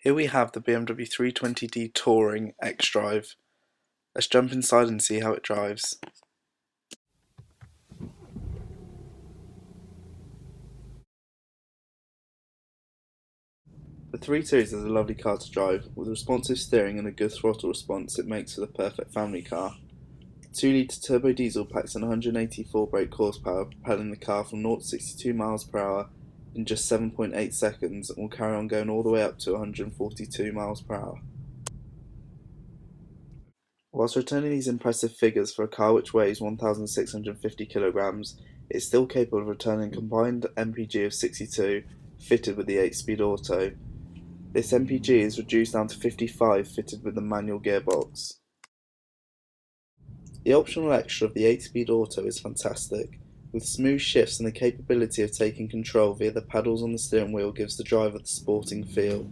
Here we have the BMW 320d Touring Xdrive. Let's jump inside and see how it drives. The 3 Series is a lovely car to drive. With responsive steering and a good throttle response, it makes for the perfect family car. The 2-litre turbo diesel packs in 184 brake horsepower, propelling the car from 0 to 62 miles per hour in just 7.8 seconds, and will carry on going all the way up to 142 miles per hour. Whilst returning these impressive figures for a car which weighs 1,650 kilograms, it is still capable of returning a combined MPG of 62, fitted with the 8-speed auto. This MPG is reduced down to 55 fitted with the manual gearbox. The optional extra of the 8-speed auto is fantastic. With smooth shifts and the capability of taking control via the paddles on the steering wheel gives the driver the sporting feel.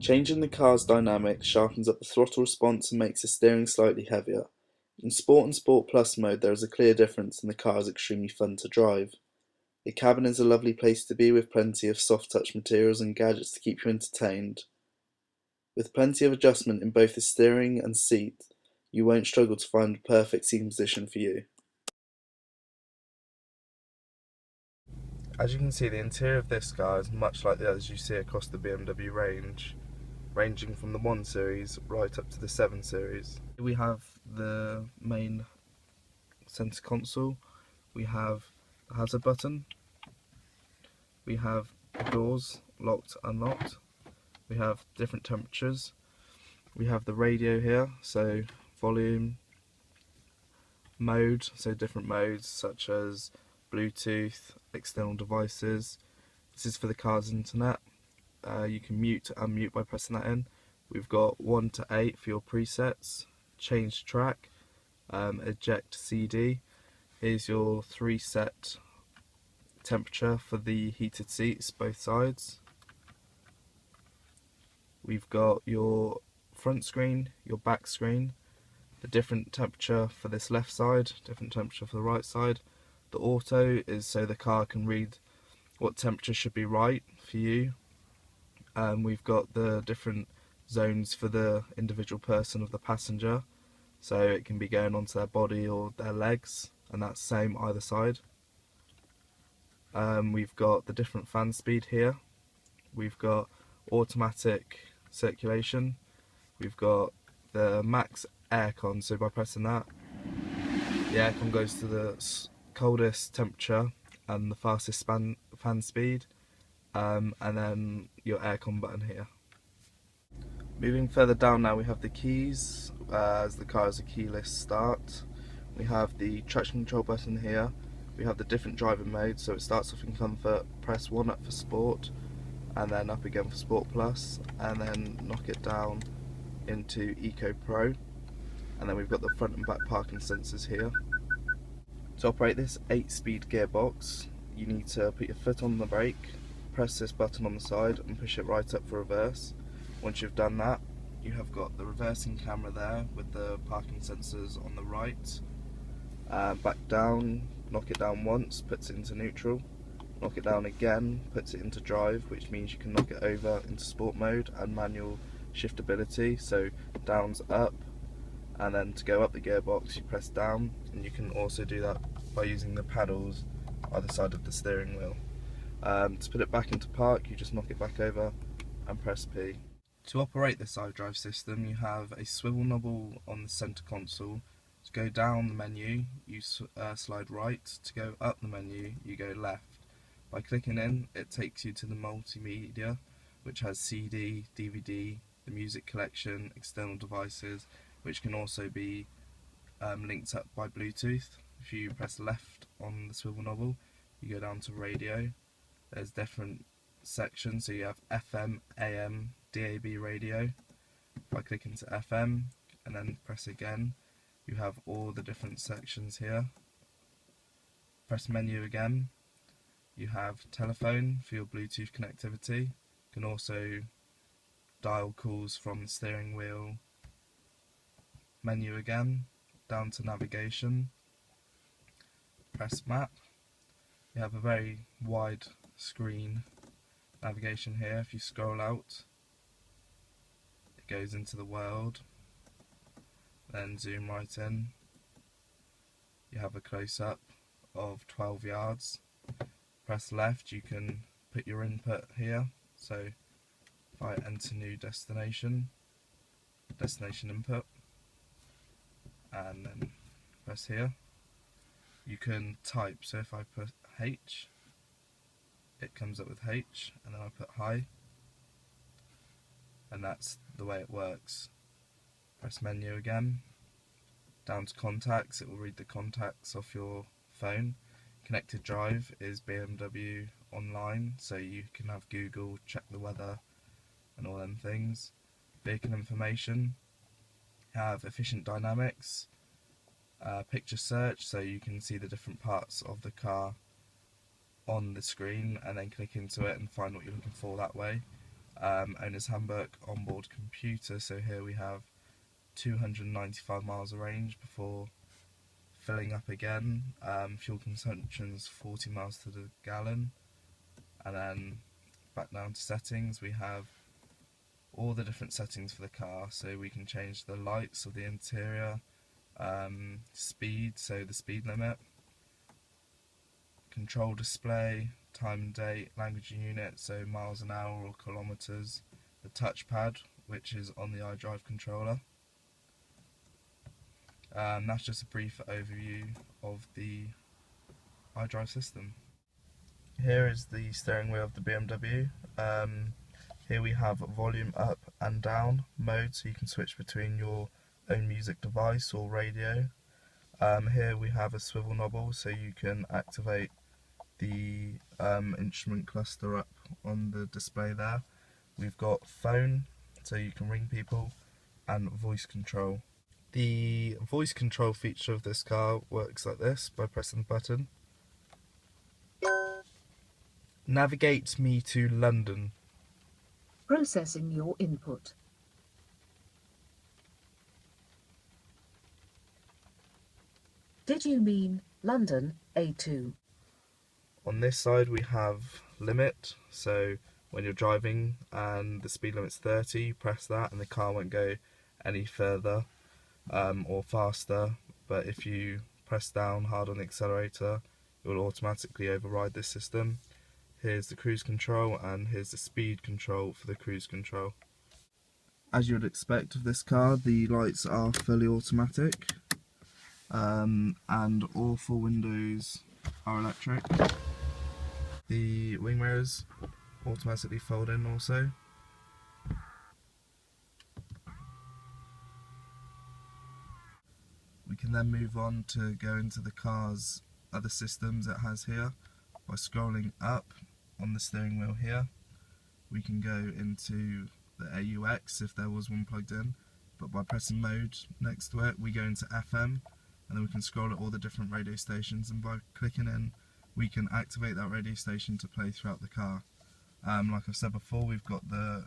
Changing the car's dynamics sharpens up the throttle response and makes the steering slightly heavier. In Sport and Sport Plus mode there is a clear difference and the car is extremely fun to drive. The cabin is a lovely place to be with plenty of soft touch materials and gadgets to keep you entertained. With plenty of adjustment in both the steering and seat, you won't struggle to find the perfect seating position for you. As you can see, the interior of this car is much like the others you see across the BMW range, ranging from the 1 Series right up to the 7 Series. Here we have the main centre console, we have the hazard button, we have the doors locked, unlocked, we have different temperatures, we have the radio here, so volume, mode, so different modes such as Bluetooth, external devices. This is for the car's internet. You can mute and unmute by pressing that in. We've got 1 to 8 for your presets, change track, eject CD. Here's your 3 set temperature for the heated seats, both sides. We've got your front screen, your back screen, the different temperature for this left side, different temperature for the right side. The auto is so the car can read what temperature should be right for you. We've got the different zones for the individual person of the passenger, so it can be going onto their body or their legs, and that's the same either side. We've got the different fan speed here. We've got automatic circulation. We've got the max aircon, so by pressing that, the aircon goes to the coldest temperature and the fastest fan speed, and then your aircon button here. Moving further down now, we have the keys, as the car is a keyless start. We have the traction control button here. We have the different driving modes, so it starts off in comfort, press 1 up for sport, and then up again for sport plus, and then knock it down into Eco Pro. And then we've got the front and back parking sensors here. To operate this 8-speed gearbox, you need to put your foot on the brake, press this button on the side and push it right up for reverse. Once you've done that, you have got the reversing camera there with the parking sensors on the right. Back down, knock it down once, puts it into neutral. Knock it down again, puts it into drive, which means you can knock it over into sport mode and manual shiftability, so down's up. And then to go up the gearbox you press down, and you can also do that by using the paddles either side of the steering wheel. To put it back into park you just knock it back over and press P. To operate this iDrive system you have a swivel knob on the centre console. To go down the menu you slide right, to go up the menu you go left. By clicking in it takes you to the multimedia, which has CD, DVD, the music collection, external devices, which can also be linked up by Bluetooth. If you press left on the swivel knob, you go down to radio. There's different sections, so you have FM, AM, DAB radio. By clicking to FM and then press again, you have all the different sections here. Press menu again. You have telephone for your Bluetooth connectivity. You can also dial calls from the steering wheel. Menu again, down to navigation, press map. You have a very wide screen navigation here. If you scroll out goes into the world, then zoom right in. You have a close-up of 12 yards. Press left, you can put your input here. So if I enter new destination input, and then press here, you can type. So if I put H, it comes up with H, and then I put hi, and that's the way it works. Press menu again, down to contacts, it will read the contacts off your phone. Connected drive is BMW online, so you can have Google, check the weather and all them things. Vehicle information, have efficient dynamics, picture search, so you can see the different parts of the car on the screen and then click into it and find what you're looking for that way. Owner's handbook, onboard computer, so here we have 295 miles of range before filling up again. Fuel consumption's 40 miles to the gallon. And then back down to settings, we have all the different settings for the car, so we can change the lights of the interior, speed, so the speed limit, control display, time and date, language unit, so miles an hour or kilometers, the touchpad, which is on the Xdrive controller. That's just a brief overview of the Xdrive system. Here is the steering wheel of the BMW. Here we have volume up and down mode, so you can switch between your own music device or radio. Here we have a swivel knob, so you can activate the instrument cluster up on the display there. We've got phone, so you can ring people, and voice control. The voice control feature of this car works like this, by pressing the button. Navigate me to London. Processing your input. Did you mean London A2? On this side we have limit, so when you're driving and the speed limit's 30, you press that and the car won't go any further or faster, but if you press down hard on the accelerator, it will automatically override this system. Here's the cruise control, and here's the speed control for the cruise control. As you would expect of this car, the lights are fully automatic, and all four windows are electric. The wing mirrors automatically fold in also. We can then move on to go into the car's other systems it has here. By scrolling up on the steering wheel here, we can go into the AUX if there was one plugged in, but by pressing mode next to it we go into FM, and then we can scroll at all the different radio stations, and by clicking in we can activate that radio station to play throughout the car. Like I've said before, we've got the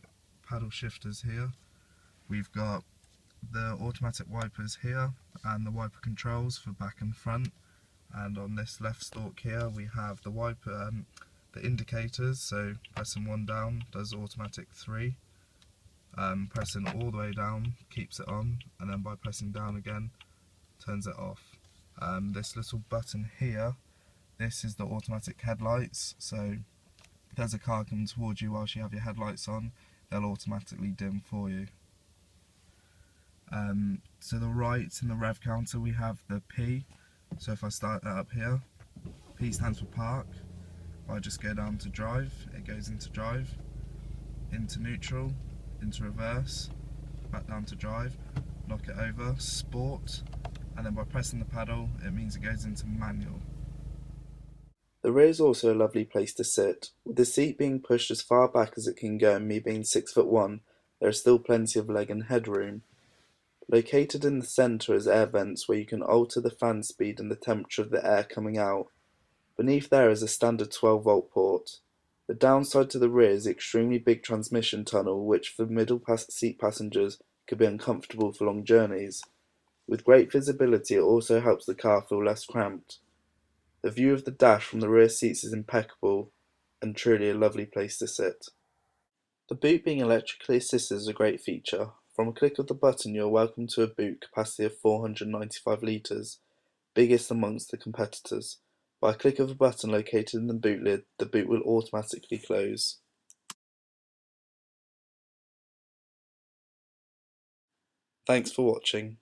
paddle shifters here, we've got the automatic wipers here and the wiper controls for back and front, and on this left stalk here we have the wiper, the indicators, so pressing one down does automatic 3, pressing all the way down keeps it on, and then by pressing down again turns it off. This little button here, this is the automatic headlights, so if there's a car coming towards you whilst you have your headlights on, they'll automatically dim for you. To the right in the rev counter we have the P, so if I start that up here, P stands for park. If I just go down to drive, it goes into drive, into neutral, into reverse, back down to drive, lock it over, sport, and then by pressing the paddle it means it goes into manual. The rear is also a lovely place to sit. With the seat being pushed as far back as it can go and me being 6'1", there is still plenty of leg and headroom. Located in the centre is air vents where you can alter the fan speed and the temperature of the air coming out. Beneath there is a standard 12-volt port. The downside to the rear is the extremely big transmission tunnel, which for middle seat passengers could be uncomfortable for long journeys. With great visibility, it also helps the car feel less cramped. The view of the dash from the rear seats is impeccable and truly a lovely place to sit. The boot being electrically assisted is a great feature. From a click of the button you are welcome to a boot capacity of 495 litres, biggest amongst the competitors. By a click of a button located in the boot lid, the boot will automatically close. Thanks for watching.